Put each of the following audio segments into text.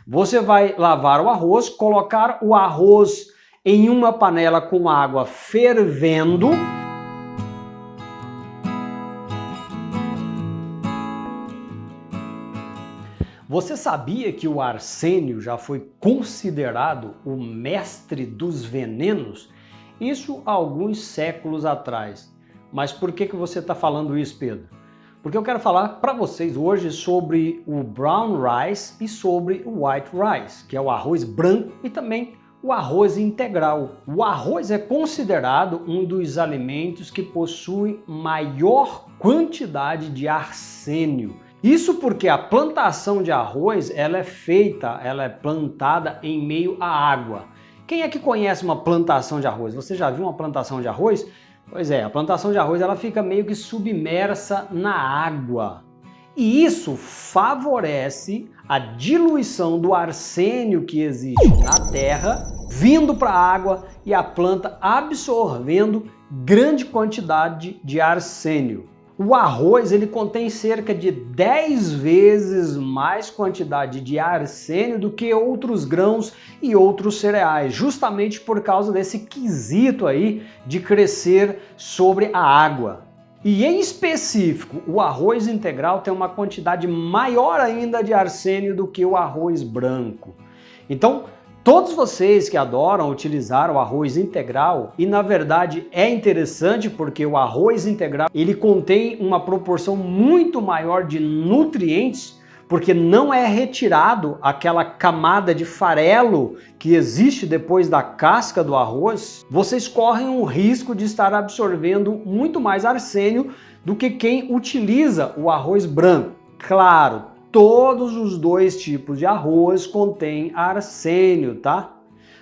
Você vai lavar o arroz, colocar o arroz em uma panela com água fervendo. Você sabia que o arsênio já foi considerado o mestre dos venenos? Isso há alguns séculos atrás. Mas por que você está falando isso, Pedro? Porque eu quero falar para vocês hoje sobre o brown rice e sobre o white rice, que é o arroz branco e também o arroz integral. O arroz é considerado um dos alimentos que possui maior quantidade de arsênio. Isso porque a plantação de arroz, ela é plantada em meio à água. Quem é que conhece uma plantação de arroz? Você já viu uma plantação de arroz? Pois é, a plantação de arroz ela fica meio que submersa na água. E isso favorece a diluição do arsênio que existe na terra, vindo para a água e a planta absorvendo grande quantidade de arsênio. O arroz ele contém cerca de 10 vezes mais quantidade de arsênio do que outros grãos e outros cereais, justamente por causa desse quesito aí de crescer sobre a água. E em específico, o arroz integral tem uma quantidade maior ainda de arsênio do que o arroz branco. Então, todos vocês que adoram utilizar o arroz integral, e na verdade é interessante porque o arroz integral ele contém uma proporção muito maior de nutrientes, porque não é retirado aquela camada de farelo que existe depois da casca do arroz, vocês correm o risco de estar absorvendo muito mais arsênio do que quem utiliza o arroz branco. Claro, todos os dois tipos de arroz contêm arsênio, tá?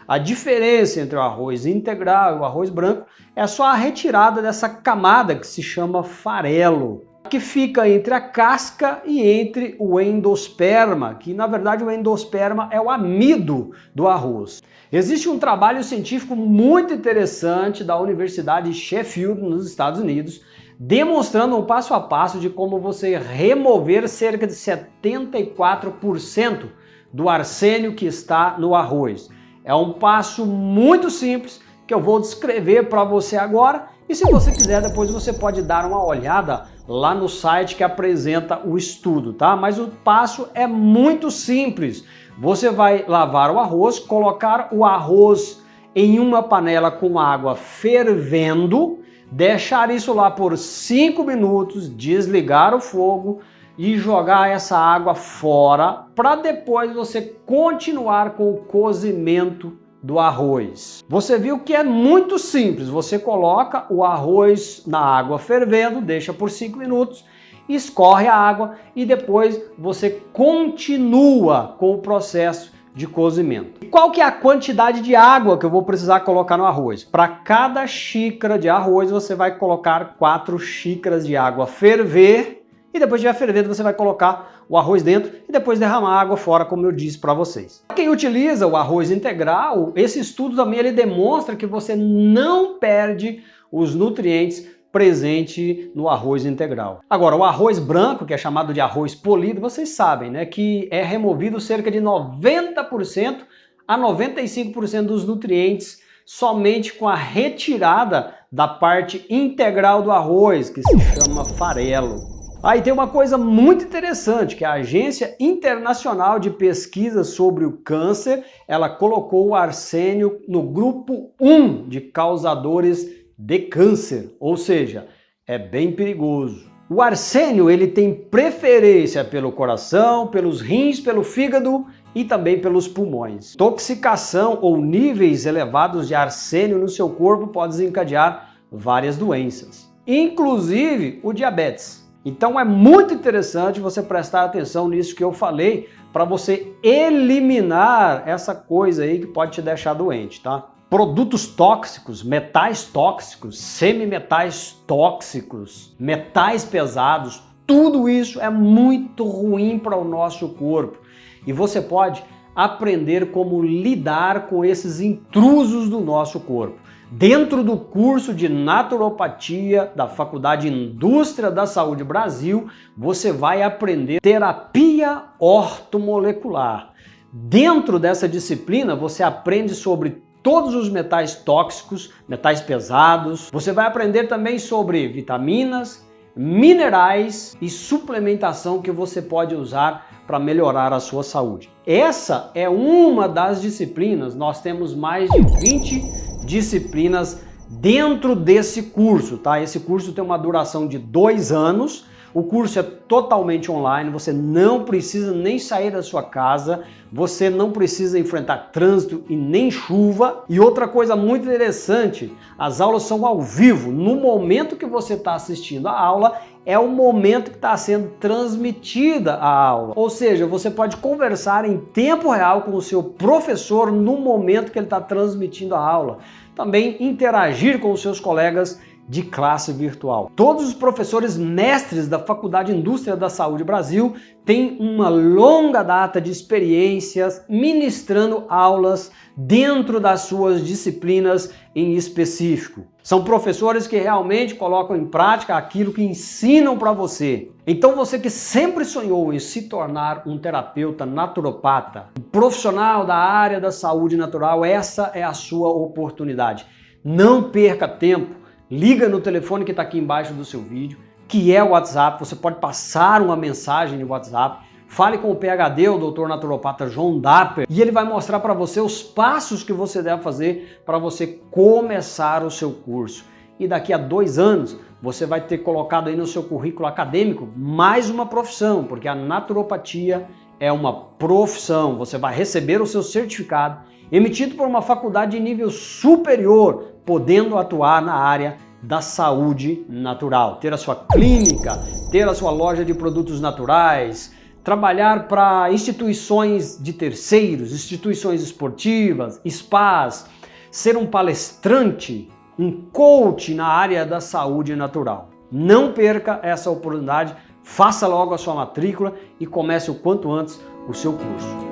A diferença entre o arroz integral e o arroz branco é só a retirada dessa camada que se chama farelo, que fica entre a casca e entre o endosperma, que na verdade o endosperma é o amido do arroz. Existe um trabalho científico muito interessante da Universidade de Sheffield, nos Estados Unidos, demonstrando um passo a passo de como você remover cerca de 74% do arsênio que está no arroz. É um passo muito simples que eu vou descrever para você agora e se você quiser depois você pode dar uma olhada lá no site que apresenta o estudo, tá? Mas o passo é muito simples. Você vai lavar o arroz, colocar o arroz em uma panela com água fervendo, deixar isso lá por 5 minutos, desligar o fogo e jogar essa água fora para depois você continuar com o cozimento do arroz. Você viu que é muito simples, você coloca o arroz na água fervendo, deixa por 5 minutos, escorre a água e depois você continua com o processo de cozimento. Qual que é a quantidade de água que eu vou precisar colocar no arroz? Para cada xícara de arroz você vai colocar 4 xícaras de água ferver e depois de fervendo você vai colocar o arroz dentro e depois derramar a água fora, como eu disse para vocês. Quem utiliza o arroz integral, esse estudo também ele demonstra que você não perde os nutrientes presente no arroz integral. Agora, o arroz branco, que é chamado de arroz polido, vocês sabem, né, que é removido cerca de 90% a 95% dos nutrientes somente com a retirada da parte integral do arroz, que se chama farelo. Aí tem uma coisa muito interessante, que a Agência Internacional de Pesquisa sobre o Câncer, ela colocou o arsênio no grupo 1 de causadores de câncer, ou seja, é bem perigoso. O arsênio ele tem preferência pelo coração, pelos rins, pelo fígado e também pelos pulmões. Intoxicação ou níveis elevados de arsênio no seu corpo pode desencadear várias doenças, inclusive o diabetes. Então é muito interessante você prestar atenção nisso que eu falei para você eliminar essa coisa aí que pode te deixar doente, tá? Produtos tóxicos, metais tóxicos, semimetais tóxicos, metais pesados, tudo isso é muito ruim para o nosso corpo. E você pode aprender como lidar com esses intrusos do nosso corpo. Dentro do curso de naturopatia da Faculdade Indústria da Saúde Brasil, você vai aprender terapia ortomolecular. Dentro dessa disciplina, você aprende sobre todos os metais tóxicos, metais pesados. Você vai aprender também sobre vitaminas, minerais e suplementação que você pode usar para melhorar a sua saúde. Essa é uma das disciplinas, nós temos mais de 20 disciplinas dentro desse curso, tá? Esse curso tem uma duração de 2 anos, o curso é totalmente online, você não precisa nem sair da sua casa, você não precisa enfrentar trânsito e nem chuva. E outra coisa muito interessante, as aulas são ao vivo. No momento que você está assistindo a aula, é o momento que está sendo transmitida a aula. Ou seja, você pode conversar em tempo real com o seu professor no momento que ele está transmitindo a aula. Também interagir com os seus colegas de classe virtual. Todos os professores mestres da Faculdade Indústria da Saúde Brasil têm uma longa data de experiências ministrando aulas dentro das suas disciplinas em específico. São professores que realmente colocam em prática aquilo que ensinam para você. Então você que sempre sonhou em se tornar um terapeuta naturopata, um profissional da área da saúde natural, essa é a sua oportunidade. Não perca tempo. Liga no telefone que está aqui embaixo do seu vídeo, que é o WhatsApp. Você pode passar uma mensagem de WhatsApp. Fale com o PhD, o Dr. Naturopata John Dapper, e ele vai mostrar para você os passos que você deve fazer para você começar o seu curso. E daqui a 2 anos, você vai ter colocado aí no seu currículo acadêmico mais uma profissão, porque a naturopatia é uma profissão. Você vai receber o seu certificado emitido por uma faculdade de nível superior, podendo atuar na área da saúde natural, ter a sua clínica, ter a sua loja de produtos naturais, trabalhar para instituições de terceiros, instituições esportivas, spas, ser um palestrante, um coach na área da saúde natural. Não perca essa oportunidade, faça logo a sua matrícula e comece o quanto antes o seu curso.